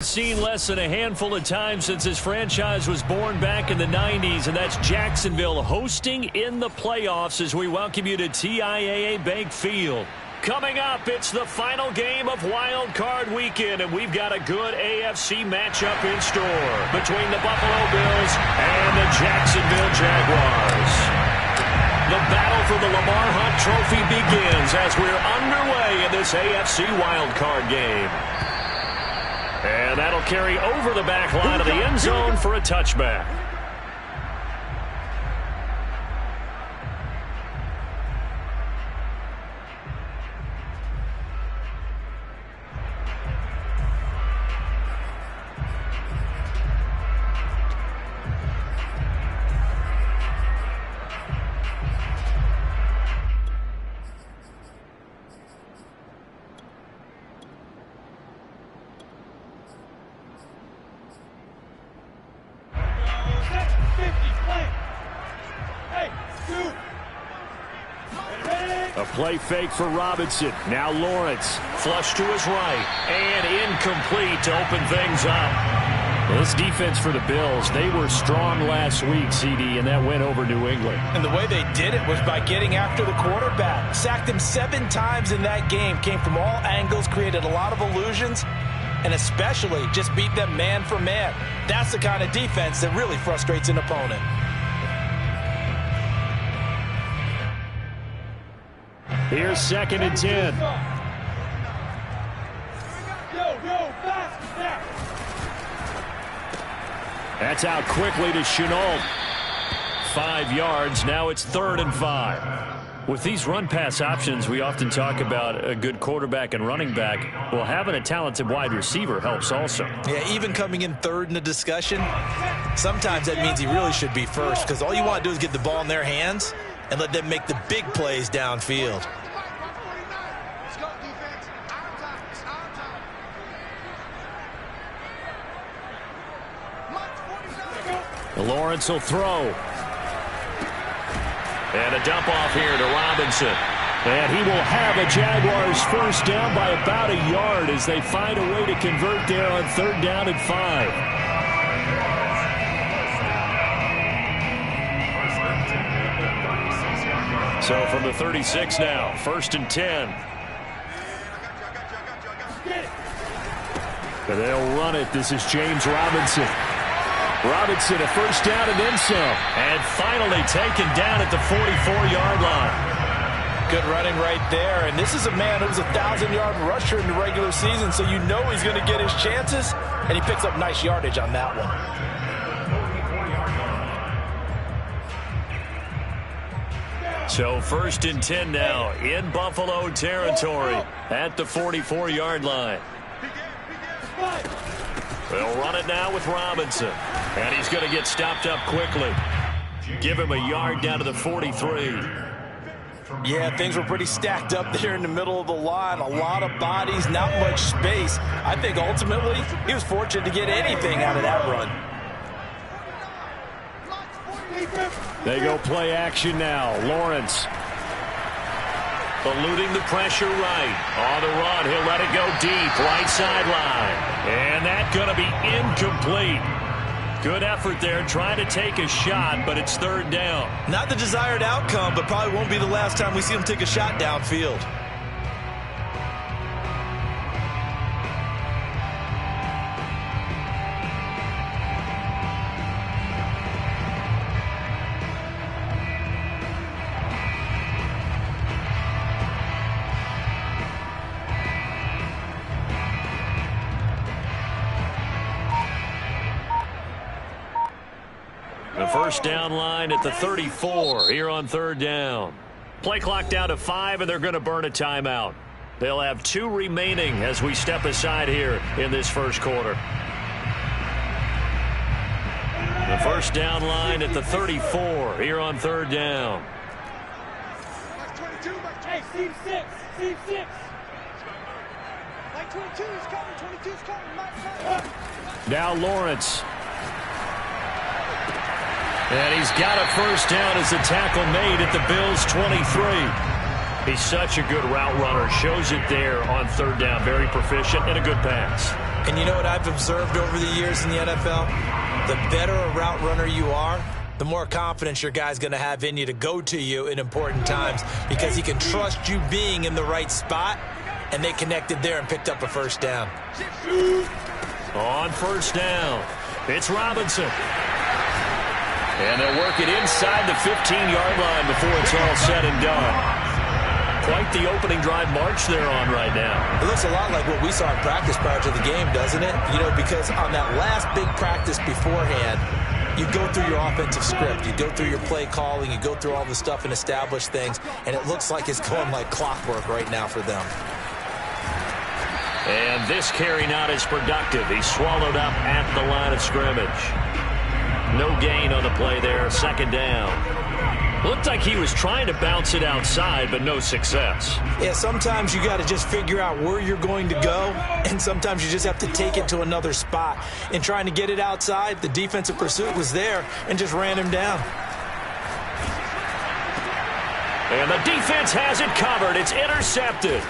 Seen less than a handful of times since his franchise was born back in the 90s, and that's Jacksonville hosting in the playoffs as we welcome you to TIAA Bank Field. Coming up, it's the final game of Wild Card Weekend, and we've got a good AFC matchup in store between the Buffalo Bills and the Jacksonville Jaguars. The battle for the Lamar Hunt Trophy begins as we're underway in this AFC Wild Card game. And that'll carry over the back line of the end zone for a touchback. A play fake for Robinson. Now Lawrence. Flush to his right. And incomplete to open things up. Well, this defense for the Bills, they were strong last week, CD, and that went over New England. And the way they did it was by getting after the quarterback. Sacked him 7 times in that game. Came from all angles, created a lot of illusions, and especially just beat them man for man. That's the kind of defense that really frustrates an opponent. Here's 2nd and 10. That's out quickly to Chenault. 5 yards. Now it's 3rd and 5. With these run-pass options, we often talk about a good quarterback and running back. Well, having a talented wide receiver helps also. Yeah, even coming in 3rd in the discussion, sometimes that means he really should be first, because all you want to do is get the ball in their hands and let them make the big plays downfield. Lawrence will throw. And a dump off here to Robinson. And he will have a Jaguars first down by about a yard as they find a way to convert there on 3rd down and 5. So from the 36 now, 1st and 10. And they'll run it. This is James Robinson. Robinson, a first down and then some. And finally taken down at the 44-yard line. Good running right there. And this is a man who was a 1,000-yard rusher in the regular season, so you know he's going to get his chances. And he picks up nice yardage on that one. So 1st and 10 now in Buffalo territory at the 44-yard line. They'll run it now with Robinson. And he's going to get stopped up quickly. Give him a yard down to the 43. Yeah, things were pretty stacked up there in the middle of the line. A lot of bodies, not much space. I think ultimately he was fortunate to get anything out of that run. They go play action now. Lawrence eluding the pressure right. On the run, he'll let it go deep, right sideline. And that's going to be incomplete. Good effort there, trying to take a shot, but it's 3rd down. Not the desired outcome, but probably won't be the last time we see him take a shot downfield. The first down line at the 34 here on 3rd down. Play clock down to 5, and they're going to burn a timeout. They'll have 2 remaining as we step aside here in this first quarter. The first down line at the 34 here on 3rd down. Hey, Steve 6. Steve 6. Like 22 is coming. 22 is coming. Now Lawrence. And he's got a first down as the tackle made at the Bills' 23. He's such a good route runner. Shows it there on 3rd down. Very proficient and a good pass. And you know what I've observed over the years in the NFL? The better a route runner you are, the more confidence your guy's going to have in you to go to you in important times because he can trust you being in the right spot, and they connected there and picked up a first down. On first down, it's Robinson. And they'll work it inside the 15-yard line before it's all said and done. Quite the opening drive march they're on right now. It looks a lot like what we saw in practice prior to the game, doesn't it? You know, because on that last big practice beforehand, you go through your offensive script. You go through your play calling. You go through all the stuff and establish things. And it looks like it's going like clockwork right now for them. And this carry not as productive. He's swallowed up at the line of scrimmage. No gain on the play there. Second down. Looked like he was trying to bounce it outside, but no success. Yeah, sometimes you got to just figure out where you're going to go, and sometimes you just have to take it to another spot. In trying to get it outside, the defensive pursuit was there and just ran him down. And the defense has it covered. It's intercepted.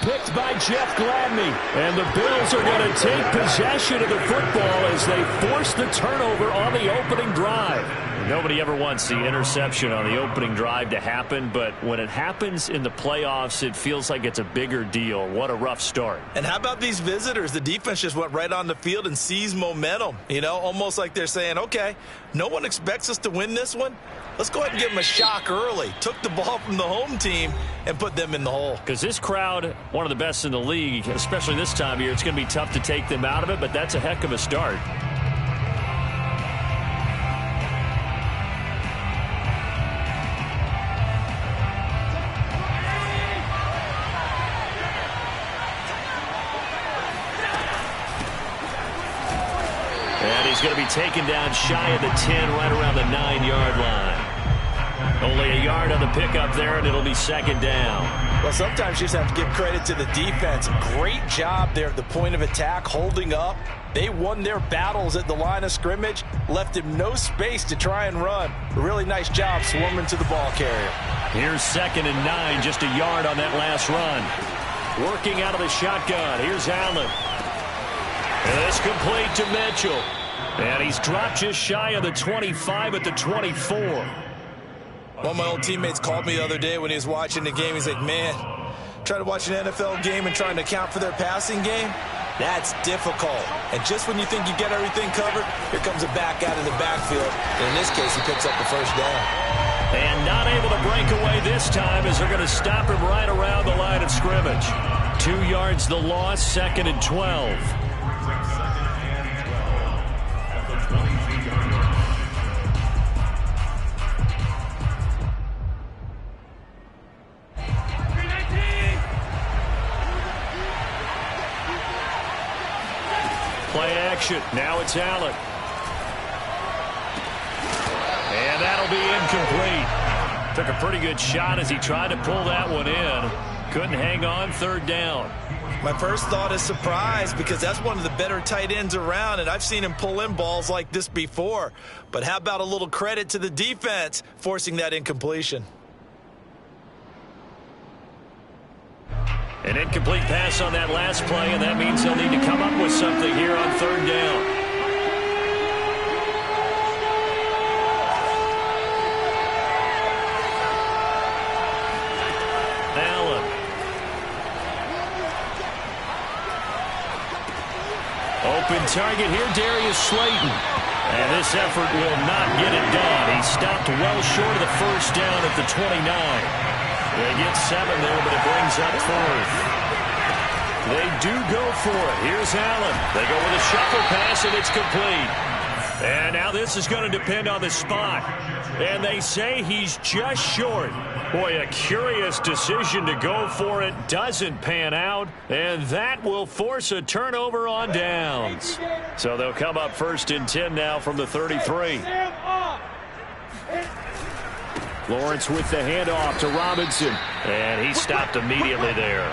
Picked by Jeff Gladney. And the Bills are going to take possession of the football as they force the turnover on the opening drive. Nobody ever wants the interception on the opening drive to happen, but when it happens in the playoffs, it feels like it's a bigger deal. What a rough start. And how about these visitors? The defense just went right on the field and seized momentum. You know, almost like they're saying, okay, no one expects us to win this one. Let's go ahead and give them a shock early. Took the ball from the home team and put them in the hole. Because this crowd, one of the best in the league, especially this time of year, it's going to be tough to take them out of it, but that's a heck of a start. And he's going to be taken down shy of the 10, right around the 9-yard line. Only a yard on the pickup there, and it'll be second down. Well, sometimes you just have to give credit to the defense. Great job there at the point of attack, holding up. They won their battles at the line of scrimmage, left him no space to try and run. A really nice job swarming to the ball carrier. Here's 2nd and 9, just a yard on that last run. Working out of the shotgun. Here's Allen. And it's complete to Mitchell. And he's dropped just shy of the 25 at the 24. One of my old teammates called me the other day when he was watching the game. He's like, man, trying to watch an NFL game and trying to account for their passing game, that's difficult. And just when you think you get everything covered, here comes a back out of the backfield. And in this case, he picks up the first down. And not able to break away this time as they're going to stop him right around the line of scrimmage. 2 yards the loss, 2nd and 12. Play action. Now it's Allen. And that'll be incomplete. Took a pretty good shot as he tried to pull that one in. Couldn't hang on. 3rd down. My first thought is surprise because that's one of the better tight ends around, and I've seen him pull in balls like this before. But how about a little credit to the defense forcing that incompletion? An incomplete pass on that last play, and that means they'll need to come up with something here on 3rd down. Allen. Open target here, Darius Slayton. And this effort will not get it done. He stopped well short of the first down at the 29. They get 7 there, but it brings up 4th. They do go for it. Here's Allen. They go with a shuffle pass, and it's complete. And now this is going to depend on the spot. And they say he's just short. Boy, a curious decision to go for it. Doesn't pan out. And that will force a turnover on downs. So they'll come up 1st and 10 now from the 33. Lawrence with the handoff to Robinson. And he stopped immediately there.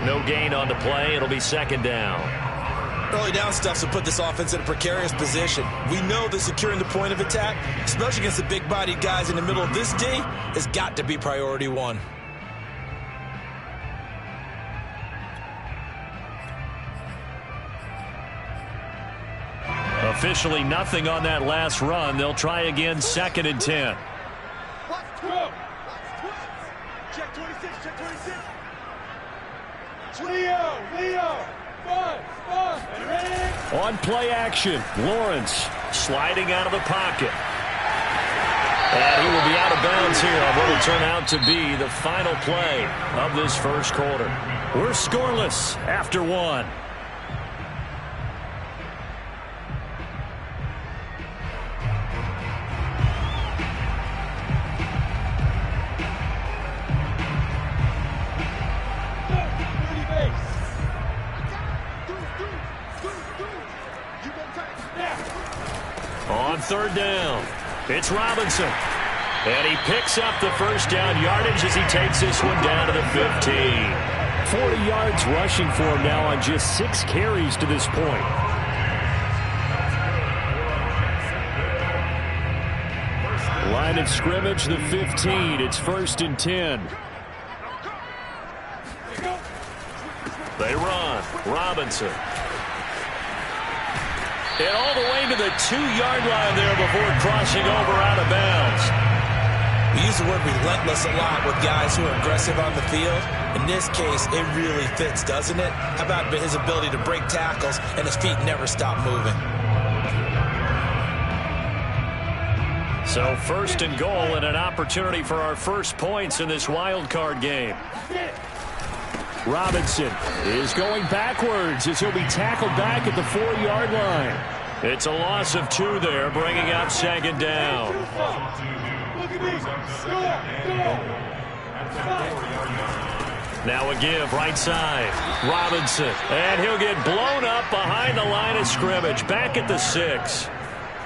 No gain on the play. It'll be 2nd down. Early down stuff will put this offense in a precarious position. We know that securing the point of attack, especially against the big-bodied guys in the middle of this D, has got to be priority 1. Officially nothing on that last run. They'll try again, 2nd and 10. Check 26, check 26. Leo, and ready. On play action, Lawrence sliding out of the pocket. And he will be out of bounds here on what will turn out to be the final play of this first quarter. We're scoreless after one. On 3rd down, it's Robinson. And he picks up the first down yardage as he takes this one down to the 15. 40 yards rushing for him now on just 6 carries to this point. Line of scrimmage, the 15. It's 1st and 10. They run. Robinson. And all the way to the 2-yard line there before crossing over out of bounds. We use the word relentless a lot with guys who are aggressive on the field. In this case, it really fits, doesn't it? How about his ability to break tackles and his feet never stop moving? So 1st and goal and an opportunity for our first points in this wild card game. Robinson is going backwards as he'll be tackled back at the 4-yard line. It's a loss of 2 there, bringing up 2nd down. Now a give, right side. Robinson, and he'll get blown up behind the line of scrimmage, back at the 6.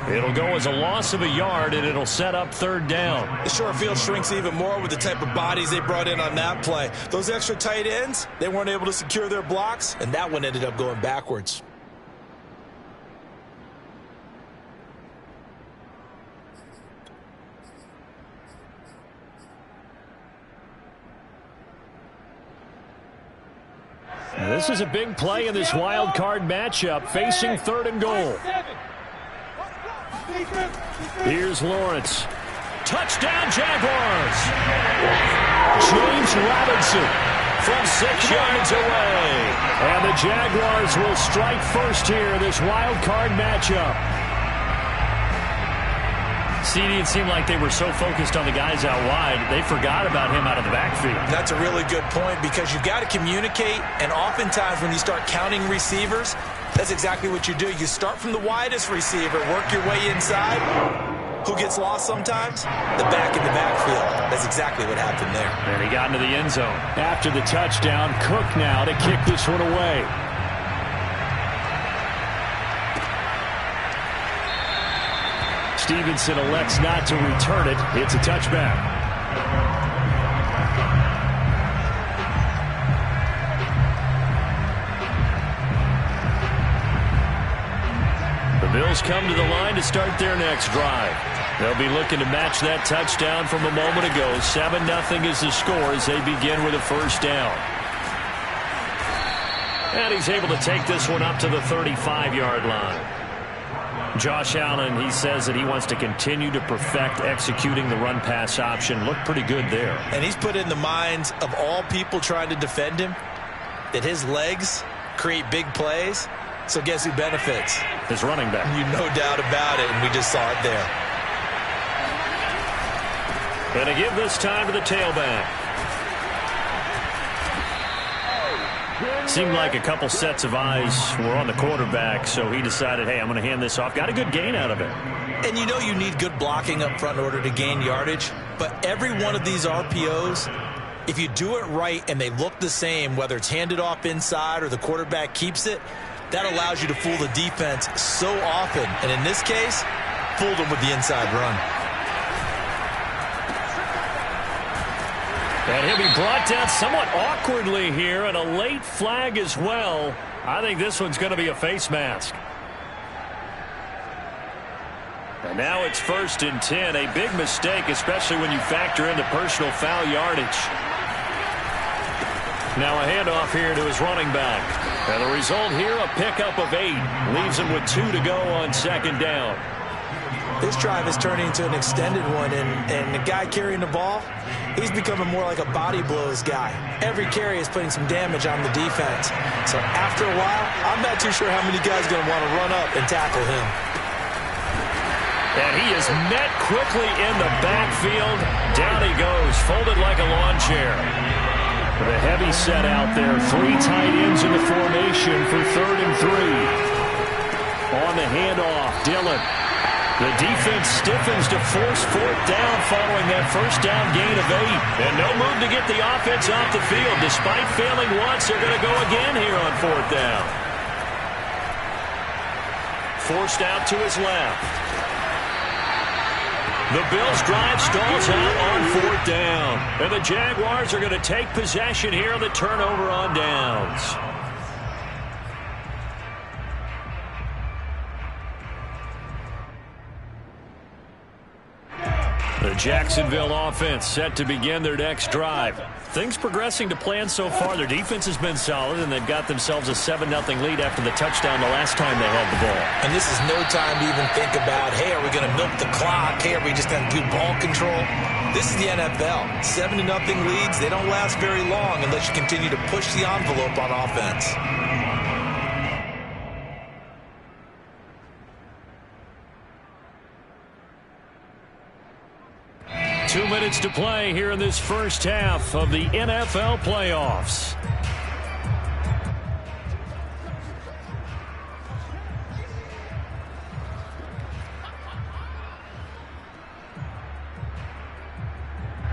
It'll go as a loss of a yard, and it'll set up 3rd down. The short field shrinks even more with the type of bodies they brought in on that play. Those extra tight ends, they weren't able to secure their blocks, and that one ended up going backwards. This is a big play in this wild card matchup, facing 3rd and goal. Here's Lawrence. Touchdown, Jaguars. James Robinson from 6 yards away. And the Jaguars will strike first here in this wild card matchup. CD, it seemed like they were so focused on the guys out wide, they forgot about him out of the backfield. That's a really good point because you've got to communicate, and oftentimes when you start counting receivers, that's exactly what you do. You start from the widest receiver, work your way inside. Who gets lost sometimes? The back in the backfield. That's exactly what happened there. And he got into the end zone. After the touchdown, Cook now to kick this one away. Stevenson elects not to return it. It's a touchback. The Bills come to the line to start their next drive. They'll be looking to match that touchdown from a moment ago. 7-0 is the score as they begin with a first down. And he's able to take this one up to the 35-yard line. Josh Allen, he says that he wants to continue to perfect executing the run-pass option. Looked pretty good there. And he's put in the minds of all people trying to defend him that his legs create big plays. So guess who benefits? His running back. You no doubt about it, and we just saw it there. And to give this time to the tailback. Seemed like a couple sets of eyes were on the quarterback, so he decided, hey, I'm going to hand this off. Got a good gain out of it. And you know you need good blocking up front in order to gain yardage, but every one of these RPOs, if you do it right and they look the same, whether it's handed off inside or the quarterback keeps it, that allows you to fool the defense so often. And in this case, fooled them with the inside run. And he'll be brought down somewhat awkwardly here, and a late flag as well. I think this one's going to be a face mask. And now it's 1st and 10. A big mistake, especially when you factor in the personal foul yardage. Now a handoff here to his running back. And the result here, a pickup of 8. Leaves him with 2 to go on second down. This drive is turning into an extended one, and the guy carrying the ball, he's becoming more like a body blows guy. Every carry is putting some damage on the defense. So after a while, I'm not too sure how many guys are going to want to run up and tackle him. And he is met quickly in the backfield. Down he goes, folded like a lawn chair. With a heavy set out there, 3 tight ends in the formation for 3rd and 3. On the handoff, Dillon. The defense stiffens to force 4th down following that first down gain of 8. And no move to get the offense off the field. Despite failing once, they're going to go again here on 4th down. Forced out to his left. The Bills' drive stalls out on 4th down. And the Jaguars are going to take possession here on the turnover on downs. The Jacksonville offense set to begin their next drive. Things progressing to plan so far. Their defense has been solid, and they've got themselves a 7-0 lead after the touchdown the last time they had the ball. And this is no time to even think about, hey, are we going to milk the clock? Hey, are we just going to do ball control? This is the NFL. 7-0 leads, they don't last very long unless you continue to push the envelope on offense. Two minutes to play here in this first half of the NFL playoffs.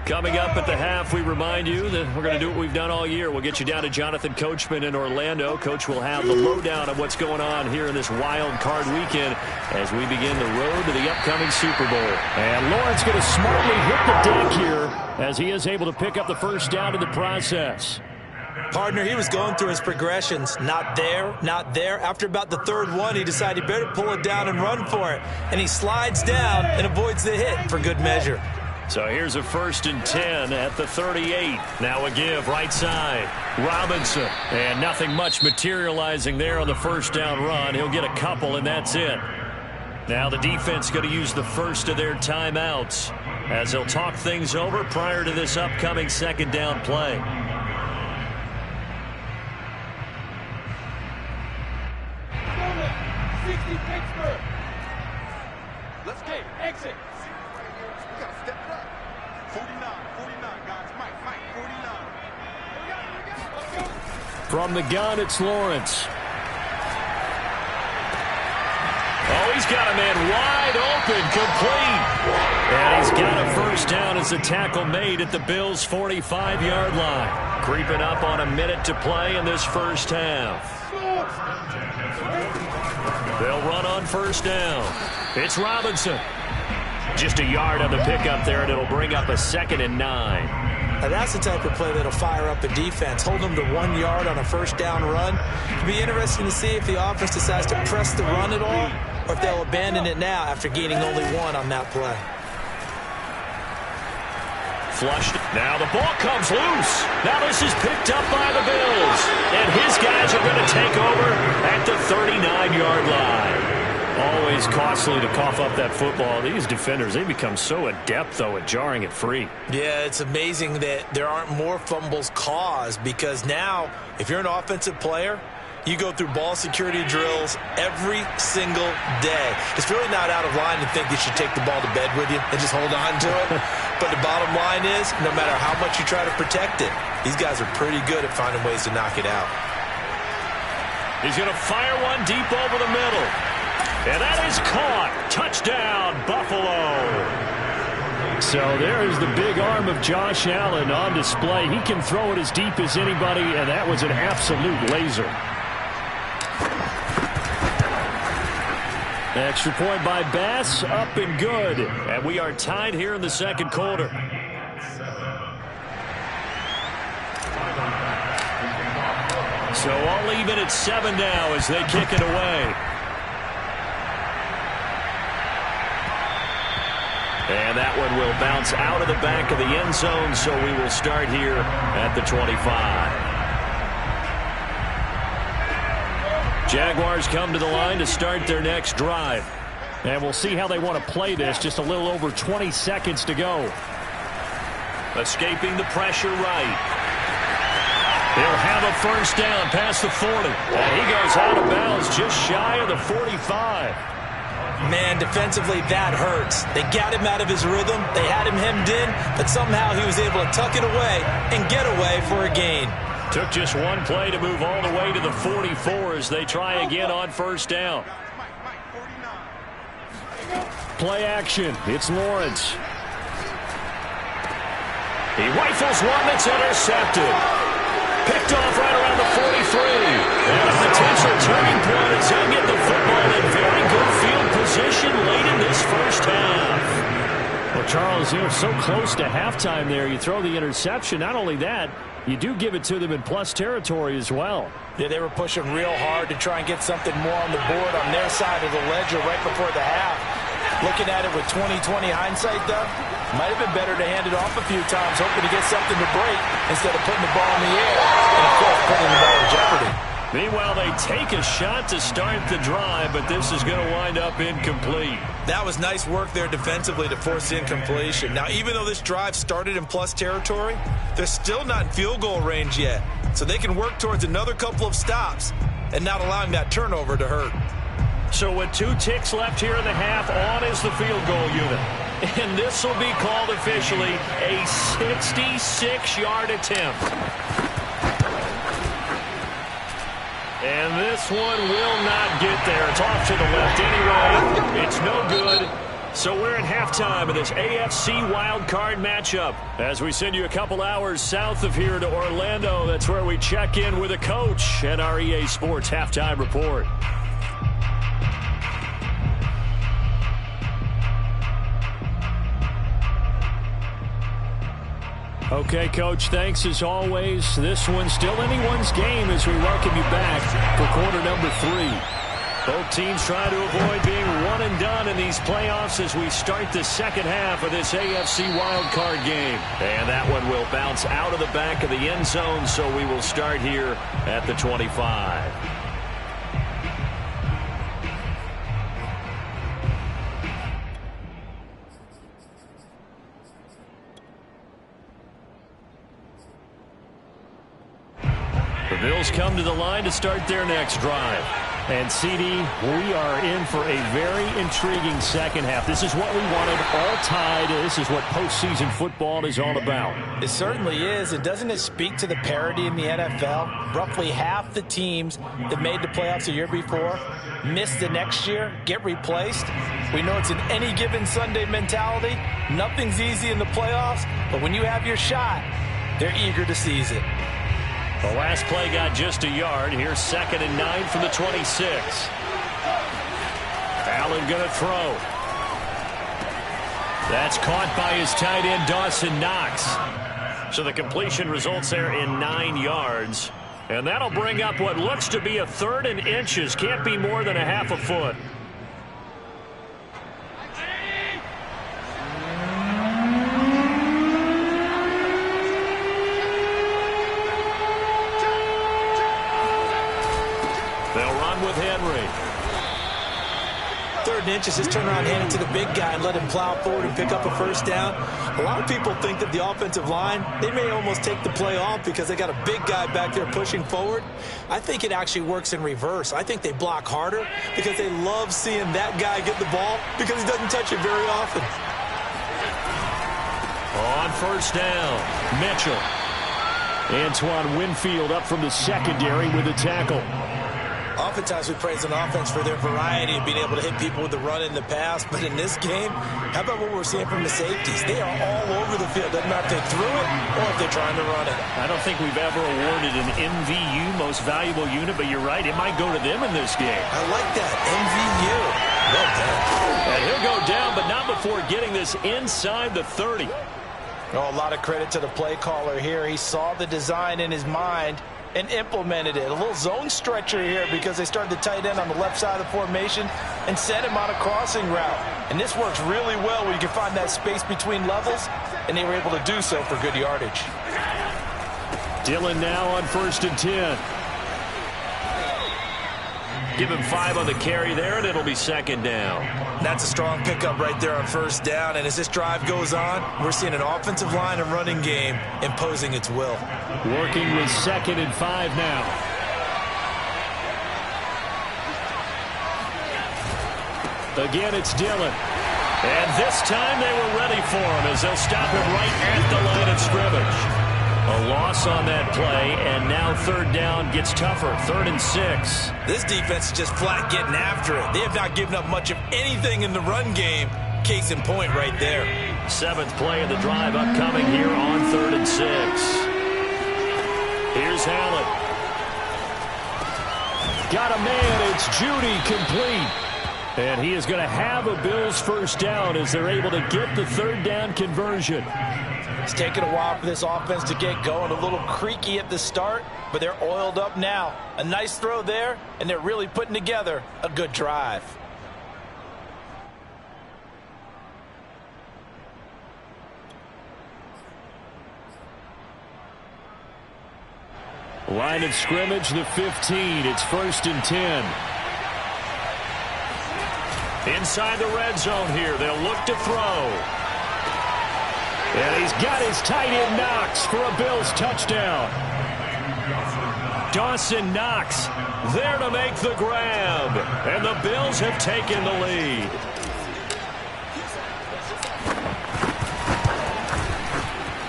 Coming up at the half, we remind you that we're going to do what we've done all year. We'll get you down to Jonathan Coachman in Orlando. Coach will have the lowdown of what's going on here in this wild card weekend as we begin the road to the upcoming Super Bowl. And Lawrence going to smartly hit the deck here as he is able to pick up the first down in the process. Partner, he was going through his progressions. Not there, not there. After about the 3rd one, he decided he better pull it down and run for it. And he slides down and avoids the hit for good measure. So here's a 1st and 10 at the 38. Now a give right side. Robinson. And nothing much materializing there on the first down run. He'll get a couple, and that's it. Now the defense going to use the first of their timeouts as they'll talk things over prior to this upcoming 2nd down play. Let's get exit. We got to step it up. 49, guys. Mike, 49. From the gun, it's Lawrence. Oh, he's got a man wide open, complete. And he's got a first down as the tackle made at the Bills' 45-yard line. Creeping up on a minute to play in this first half. They'll run on first down. It's Robinson. Just a yard on the pickup there, and it'll bring up a 2nd and 9. Now that's the type of play that'll fire up a defense. Hold them to 1 yard on a first down run. It'll be interesting to see if the offense decides to press the run at all or if they'll abandon it now after gaining only 1 on that play. Flushed. Now the ball comes loose. Now this is picked up by the Bills. And his guys are going to take over at the 39-yard line. Always costly to cough up that football. These defenders, they become so adept, though, at jarring it free. Yeah, it's amazing that there aren't more fumbles caused because now, if you're an offensive player, you go through ball security drills every single day. It's really not out of line to think you should take the ball to bed with you and just hold on to it. But the bottom line is, no matter how much you try to protect it, these guys are pretty good at finding ways to knock it out. He's going to fire one deep over the middle. And that is caught. Touchdown, Buffalo. So there is the big arm of Josh Allen on display. He can throw it as deep as anybody, and that was an absolute laser. Extra point by Bass, up and good. And we are tied here in the 2nd quarter. So all even at 7 now as they kick it away. And that one will bounce out of the back of the end zone, so we will start here at the 25. Jaguars come to the line to start their next drive. And we'll see how they want to play this. Just a little over 20 seconds to go. Escaping the pressure right. He'll have a first down past the 40. And he goes out of bounds just shy of the 45. Man, defensively, that hurts. They got him out of his rhythm. They had him hemmed in, but somehow he was able to tuck it away and get away for a gain. Took just one play to move all the way to the 44 as they try again on first down. Play action. It's Lawrence. He rifles one that's intercepted. Picked off right around the 43. And a potential turning point as he'll get the football in very good field position late in this first half. Well, Charles, so close to halftime there. You throw the interception. Not only that, you do give it to them in plus territory as well. Yeah, they were pushing real hard to try and get something more on the board on their side of the ledger right before the half. Looking at it with 20/20 hindsight, though, might have been better to hand it off a few times, hoping to get something to break instead of putting the ball in the air and, of course, putting the ball in jeopardy. Meanwhile, they take a shot to start the drive, but this is going to wind up incomplete. That was nice work there defensively to force incompletion. Now, even though this drive started in plus territory, they're still not in field goal range yet. So they can work towards another couple of stops and not allowing that turnover to hurt. So with 2 ticks left here in the half, on is the field goal unit. And this will be called officially a 66-yard attempt. And this one will not get there. It's off to the left anyway. It's no good. So we're at halftime of this AFC wildcard matchup. As we send you a couple hours south of here to Orlando, that's where we check in with a coach at our EA Sports Halftime Report. Okay, Coach, thanks as always. This one's still anyone's game as we welcome you back for quarter number 3. Both teams try to avoid being one and done in these playoffs as we start the second half of this AFC wildcard game. And that one will bounce out of the back of the end zone, so we will start here at the 25. The Bills come to the line to start their next drive. And, CD, we are in for a very intriguing second half. This is what we wanted, all tied. This is what postseason football is all about. It certainly is. And doesn't it speak to the parity in the NFL? Roughly half the teams that made the playoffs the year before miss the next year, get replaced. We know it's an any given Sunday mentality. Nothing's easy in the playoffs, but when you have your shot, they're eager to seize it. The last play got just a yard. Here's 2nd and 9 from the 26. Allen going to throw. That's caught by his tight end, Dawson Knox. So the completion results there in 9 yards. And that'll bring up what looks to be a 3rd and inches. Can't be more than a half a foot. With Henry. 3rd and inches, just turn around, hand it to the big guy and let him plow forward and pick up a first down. A lot of people think that the offensive line, they may almost take the play off because they got a big guy back there pushing forward. I think it actually works in reverse. I think they block harder because they love seeing that guy get the ball because he doesn't touch it very often. On first down, Mitchell. Antoine Winfield up from the secondary with a tackle. Oftentimes we praise an offense for their variety of being able to hit people with the run and the pass. But in this game, how about what we're seeing from the safeties? They are all over the field. Doesn't matter if they threw it or if they're trying to run it. I don't think we've ever awarded an MVU, most valuable unit, but you're right. It might go to them in this game. I like that. MVU. Well done. And he'll go down, but not before getting this inside the 30. Oh, a lot of credit to the play caller here. He saw the design in his mind and implemented it. A little zone stretcher here because they started the tight end on the left side of the formation and sent him on a crossing route. And this works really well where you can find that space between levels, and they were able to do so for good yardage. Dillon now on 1st and 10. Give him 5 on the carry there, and it'll be second down. That's a strong pickup right there on first down. And as this drive goes on, we're seeing an offensive line and running game imposing its will. Working with 2nd and 5 now. Again, it's Dillon. And this time they were ready for him as they'll stop him right at the line of scrimmage. A loss on that play, and now 3rd down gets tougher. 3rd and 6. This defense is just flat getting after it. They have not given up much of anything in the run game. Case in point right there. 7th play of the drive upcoming here on 3rd and 6. Here's Allen. Got a man. It's Judy complete. And he is going to have a Bills first down as they're able to get the 3rd down conversion. It's taken a while for this offense to get going. A little creaky at the start, but they're oiled up now. A nice throw there, and they're really putting together a good drive. Line of scrimmage, the 15. It's 1st and 10. Inside the red zone here. They'll look to throw. And he's got his tight end Knox for a Bills touchdown. Dawson Knox there to make the grab. And the Bills have taken the lead.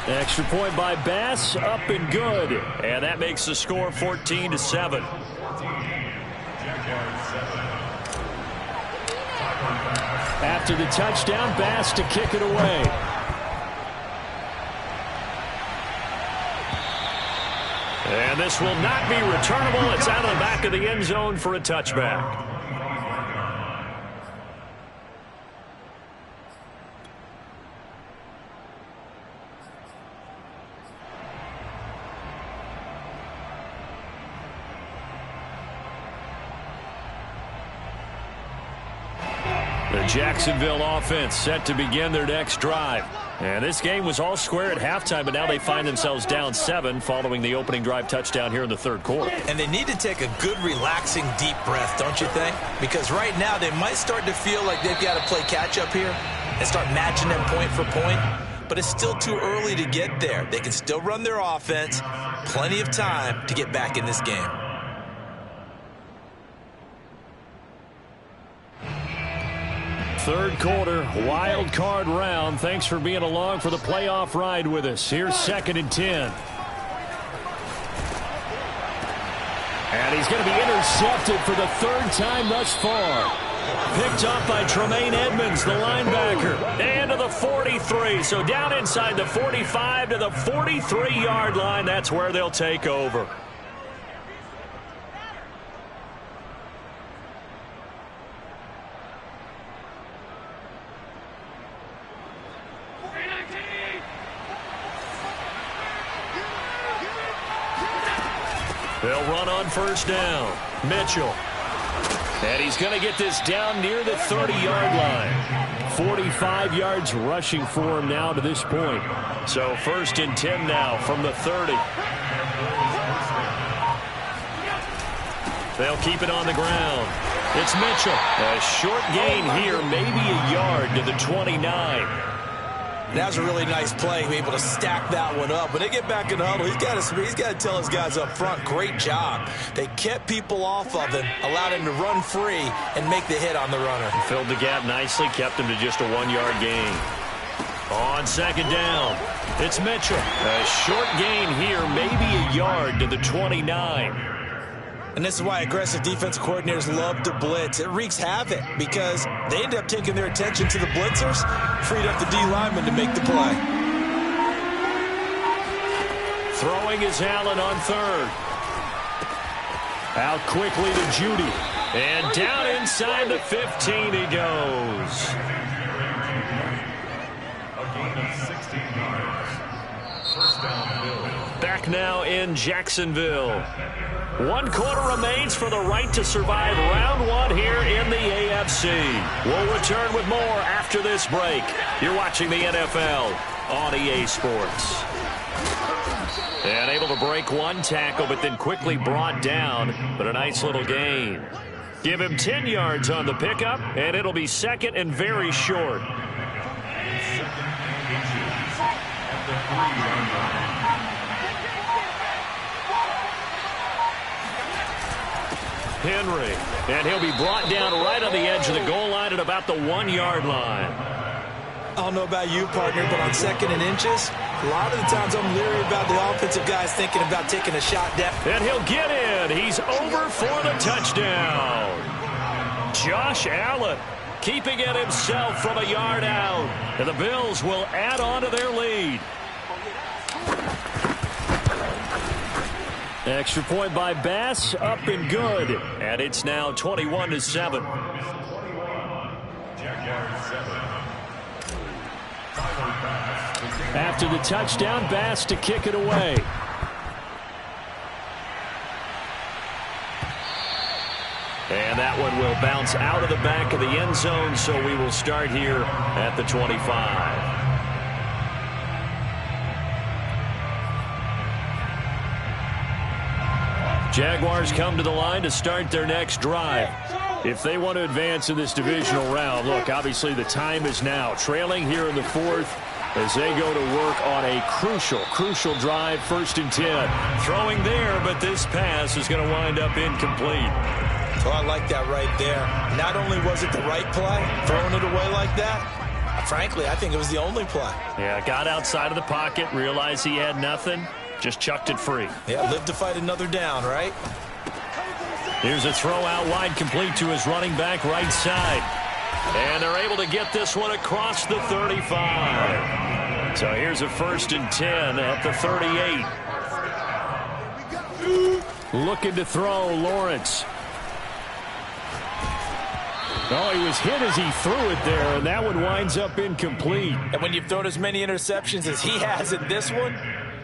Extra point by Bass, up and good. And that makes the score 14-7. After the touchdown, Bass to kick it away. And this will not be returnable. It's out of the back of the end zone for a touchback. The Jacksonville offense set to begin their next drive. And this game was all square at halftime, but now they find themselves down 7 following the opening drive touchdown here in the 3rd quarter. And they need to take a good, relaxing, deep breath, don't you think? Because right now they might start to feel like they've got to play catch-up here and start matching them point for point. But it's still too early to get there. They can still run their offense. Plenty of time to get back in this game. Third quarter, wild card round. Thanks for being along for the playoff ride with us. Here's 2nd and 10. And he's going to be intercepted for the 3rd time thus far. Picked up by Tremaine Edmonds, the linebacker. And to the 43. So down inside the 45 to the 43-yard line. That's where they'll take over. They'll run on first down. Mitchell. And he's going to get this down near the 30-yard line. 45 yards rushing for him now to this point. So 1st and 10 now from the 30. They'll keep it on the ground. It's Mitchell. A short gain here, maybe a yard to the 29. That was a really nice play, able to stack that one up. When they get back in the huddle, he's got to tell his guys up front, great job. They kept people off of him, allowed him to run free and make the hit on the runner. Filled the gap nicely, kept him to just a 1-yard gain. On 2nd down, it's Mitchell. A short gain here, maybe a yard to the 29. And this is why aggressive defensive coordinators love to blitz. It wreaks havoc because they end up taking their attention to the blitzers, freed up the D lineman to make the play. Throwing is Allen on 3rd. Out quickly to Judy. And down inside the 15 he goes. A gain of 16 yards. First down, Bills. Back now in Jacksonville. 1 quarter remains for the right to survive round 1 here in the AFC. We'll return with more after this break. You're watching the NFL on EA Sports. And able to break 1 tackle, but then quickly brought down. But a nice little gain. Give him 10 yards on the pickup, and it'll be second and very short. Henry, and he'll be brought down right on the edge of the goal line at about the 1-yard line. I don't know about you, partner, but on second and inches, a lot of the times I'm leery about the offensive guys thinking about taking a shot down. And he'll get in. He's over for the touchdown. Josh Allen keeping it himself from a yard out. And the Bills will add on to their lead. Extra point by Bass, up and good. And it's now 21-7. After the touchdown, Bass to kick it away. And that one will bounce out of the back of the end zone, so we will start here at the 25. Jaguars come to the line to start their next drive. If they want to advance in this divisional round, look, obviously the time is now. Trailing here in the fourth as they go to work on a crucial drive, 1st and 10. Throwing there, but this pass is going to wind up incomplete. Oh, I like that right there. Not only was it the right play, throwing it away like that, frankly, I think it was the only play. Yeah, got outside of the pocket, realized he had nothing, just chucked it free. Yeah, live to fight another down, right? Here's a throw out wide, complete to his running back right side. And they're able to get this one across the 35. So here's a 1st and 10 at the 38. Looking to throw, Lawrence. Oh, he was hit as he threw it there, and that one winds up incomplete. And when you've thrown as many interceptions as he has in this one,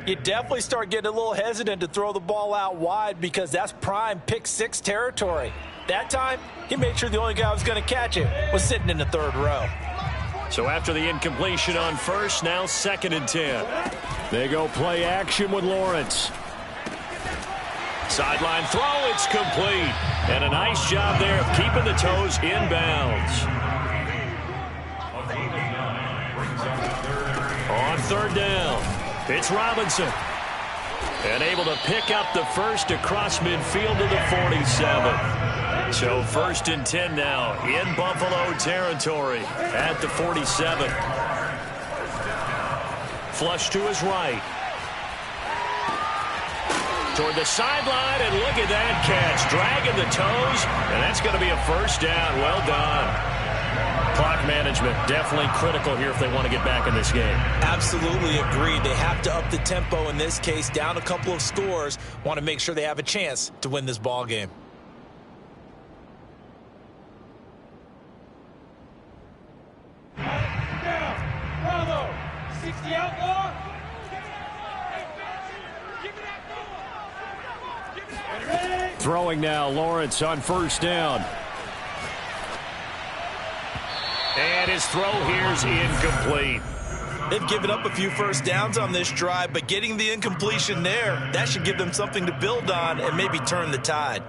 you definitely start getting a little hesitant to throw the ball out wide because that's prime pick 6 territory. That time, he made sure the only guy who was going to catch it was sitting in the 3rd row. So after the incompletion on 1st, now 2nd and 10. They go play action with Lawrence. Sideline throw, it's complete. And a nice job there of keeping the toes inbounds. On 3rd down, it's Robinson. And able to pick up the first across midfield to the 47. So 1st and 10 now in Buffalo territory at the 47. Flush to his right. Toward the sideline, and look at that catch. Dragging the toes, and that's going to be a 1st down. Well done. Clock management definitely critical here if they want to get back in this game. Absolutely agreed. They have to up the tempo in this case, down a couple of scores. Want to make sure they have a chance to win this ball game. Bravo! 60 outlaw! Throwing now, Lawrence on 1st down. And his throw here's incomplete. They've given up a few 1st downs on this drive, but getting the incompletion there, that should give them something to build on and maybe turn the tide.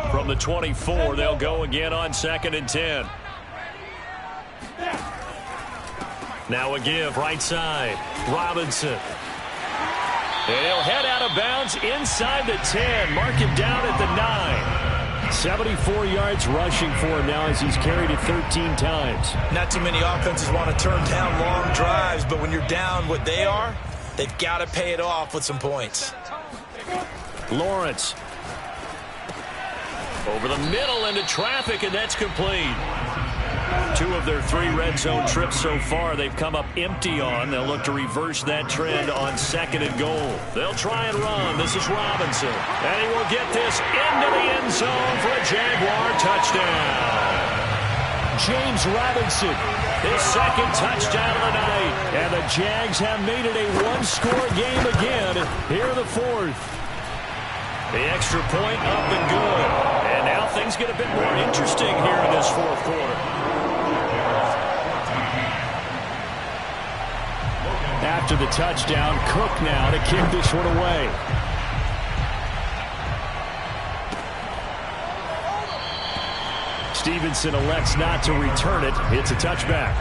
From the 24, they'll go again on 2nd and 10. Now a give, right side. Robinson. And he'll head out of bounds inside the 10. Mark him down at the 9. 74 yards rushing for him now as he's carried it 13 times. Not too many offenses want to turn down long drives, but when you're down what they are, they've got to pay it off with some points. Lawrence. Over the middle into traffic, and that's complete. 2 of their 3 red zone trips so far they've come up empty on. They'll look to reverse that trend on 2nd and goal. They'll try and run. This is Robinson. And he will get this into the end zone for a Jaguar touchdown. James Robinson, his 2nd touchdown of the night. And the Jags have made it a 1-score game again here in the 4th. The extra point up and good. And now things get a bit more interesting here in this 4th quarter. After the touchdown, Cook now to kick this one away. Stevenson elects not to return it. It's a touchback.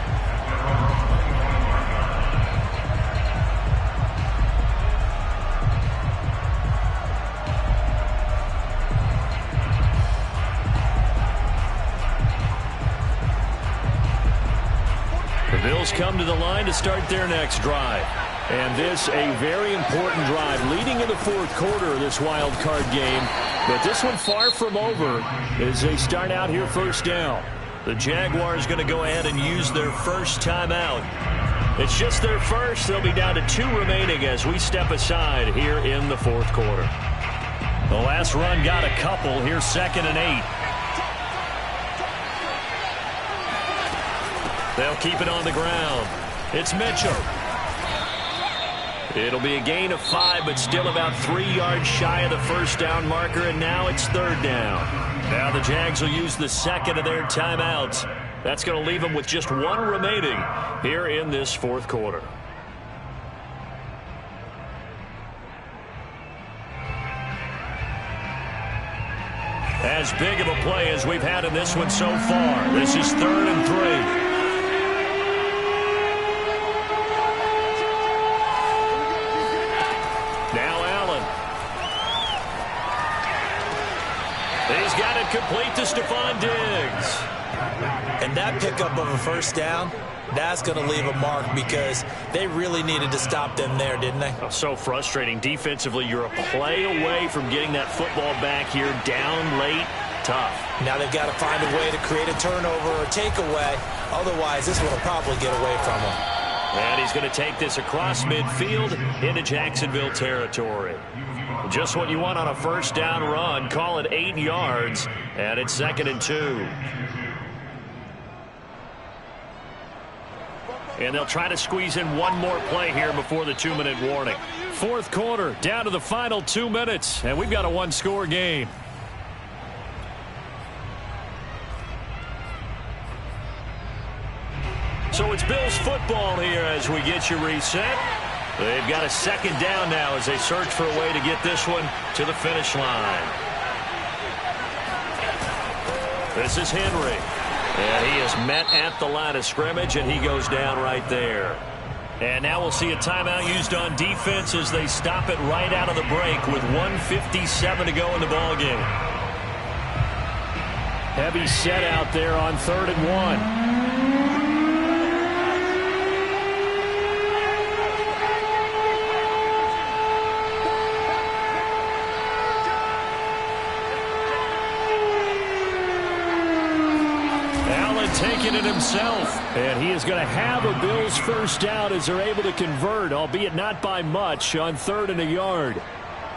The Bills come to the line to start their next drive. And this a very important drive leading in the fourth quarter of this wild card game. But this one far from over as they start out here first down. The Jaguars going to go ahead and use their first timeout. It's just their first. They'll be down to 2 remaining as we step aside here in the fourth quarter. The last run got a couple. Here's 2nd and 8. They'll keep it on the ground. It's Mitchell. It'll be a gain of 5, but still about 3 yards shy of the first down marker, and now it's 3rd down. Now the Jags will use the second of their timeouts. That's going to leave them with just 1 remaining here in this fourth quarter. As big of a play as we've had in this one so far. This is 3rd and 3. He's got it complete to Stephon Diggs. And that pickup of a first down, that's going to leave a mark because they really needed to stop them there, didn't they? Oh, so frustrating. Defensively, you're a play away from getting that football back here down late. Tough. Now they've got to find a way to create a turnover or takeaway. Otherwise, this one will probably get away from them. And he's going to take this across midfield into Jacksonville territory. Just what you want on a first down run. Call it 8 yards, and it's 2nd and 2. And they'll try to squeeze in one more play here before the 2-minute warning. Fourth quarter, down to the final 2 minutes, and we've got a 1-score game. So it's Bills football here as we get you reset. They've got a 2nd down now as they search for a way to get this one to the finish line. This is Henry. And he is met at the line of scrimmage, and he goes down right there. And now we'll see a timeout used on defense as they stop it right out of the break with 1:57 to go in the ballgame. Heavy set out there on 3rd and 1. Taking it himself, and he is going to have a Bills first down as they're able to convert, albeit not by much, on 3rd and a yard.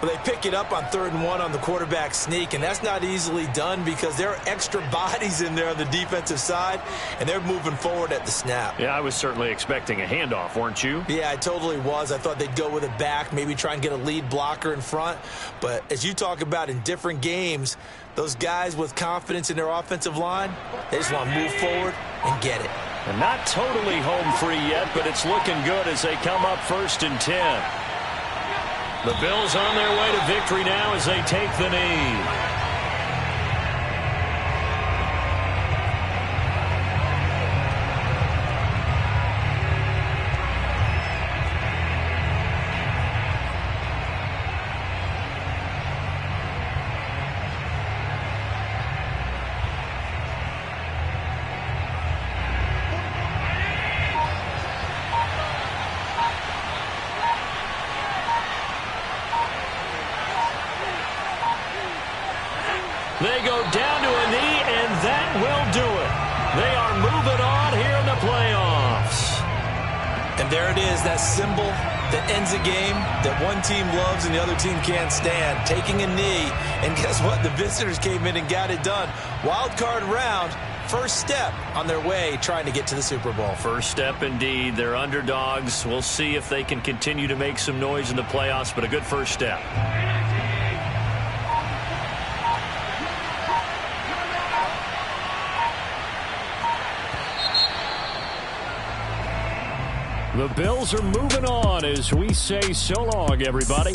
Well, they pick it up on 3rd and 1 on the quarterback sneak, and that's not easily done because there are extra bodies in there on the defensive side, and they're moving forward at the snap. Yeah, I was certainly expecting a handoff, weren't you? Yeah, I totally was. I thought they'd go with it back, maybe try and get a lead blocker in front. But as you talk about in different games, those guys with confidence in their offensive line, they just want to move forward and get it. And not totally home free yet, but it's looking good as they come up 1st and 10. The Bills on their way to victory now as they take the knee. They go down to a knee, and that will do it. They are moving on here in the playoffs. And there it is, that symbol that ends a game that one team loves and the other team can't stand. Taking a knee, and guess what? The visitors came in and got it done. Wild card round, first step on their way trying to get to the Super Bowl. First step indeed. They're underdogs. We'll see if they can continue to make some noise in the playoffs, but a good first step. The Bills are moving on as we say so long, everybody.